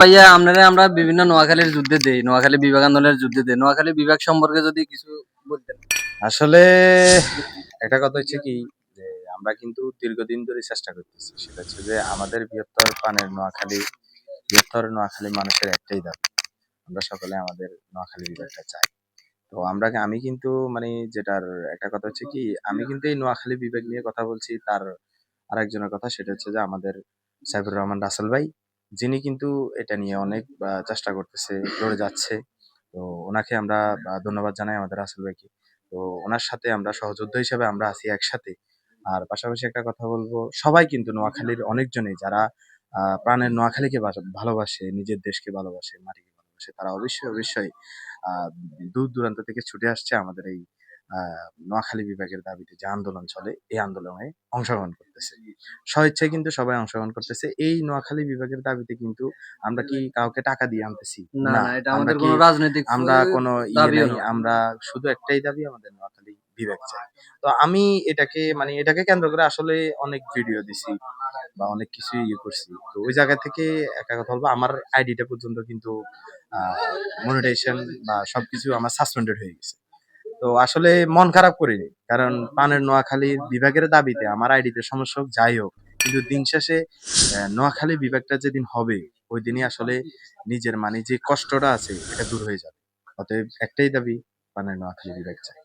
ভাইয়া আপনারা আমরা বিভিন্ন নোয়াখালীর যুদ্ধে দেই, নোয়াখালী বিভাগ আন্দোলনের যুদ্ধে দেই। নোয়াখালী বিভাগ সম্পর্কে যদি কিছু বলতেন। আসলে একটা কথা হচ্ছে কি যে আমরা কিন্তু দীর্ঘদিন ধরে চেষ্টা করতেছি, সেটা হচ্ছে যে আমাদের বৃহত্তর নোয়াখালী মানুষের একটাই দাবি, আমরা সকলে আমাদের নোয়াখালী বিভাগটা চাই। তো আমি কিন্তু মানে যেটার একটা কথা হচ্ছে কি, আমি কিন্তু এই নোয়াখালী বিভাগ নিয়ে কথা বলছি, তার আরেকজনের কথা, সেটা হচ্ছে যে আমাদের সাইফুর রহমান রাসেল ভাই, যিনি কিন্তু এটা নিয়ে অনেক চেষ্টা করতেছে, লড়ে যাচ্ছে। তো ওনাকে আমরা ধন্যবাদ জানাই, আমাদের রাসেল ভাইকে। তো ওনার সাথে আমরা সহযোদ্ধা হিসেবে আমরা আছি একসাথে। আর পাশাপাশি একটা কথা বলবো, সবাই কিন্তু নোয়াখালীর অনেকজনই যারা প্রাণের নোয়াখালীকে ভালোবাসে, নিজের দেশকে ভালোবাসে, মাটিকে ভালোবাসে, তারা অবশ্যই অবশ্যই আহ দূর দূরান্ত থেকে ছুটে আসছে আমাদের এই নোয়াখালী বিভাগের দাবিতে যে আন্দোলন চলে, এই আন্দোলনে অংশগ্রহণ করতেছে। স্বেচ্ছায় কিন্তু সবাই অংশগ্রহণ করতেছে এই নোয়াখালী বিভাগের দাবিতে। কিন্তু আমরা কি কাউকে টাকা দিয়ে আনতেছি? না না। না, এটা আমরা আমাদের কি কোনো রাজনৈতিক আমরা কোনো দাবিও নাই, নয়। আমরা শুধু একটাই দাবি, আমাদের নোয়াখালী বিভাগ চাই। তো আমি এটাকে কেন্দ্র করে আসলে অনেক ভিডিও দিছি বা অনেক কিছু করছি। তো ওই জায়গা থেকে একটা কথা বলবো, আমার আইডিটা পর্যন্ত কিন্তু মনিটাইজেশন বা সবকিছু আমার সাসপেন্ডেড হয়ে গেছে। তো আসলে মন খারাপ করিনি, কারণ পানের নোয়াখালী বিভাগের দাবিতে আমার আইডিতে সমস্যা হোক যাই হোক, কিন্তু দিন শেষে নোয়াখালী বিভাগটা যেদিন হবে, ওই দিনই আসলে নিজের মানে যে কষ্টটা আছে এটা দূর হয়ে যাবে। অতএব একটাই দাবি, পানের নোয়াখালী বিভাগ চাই।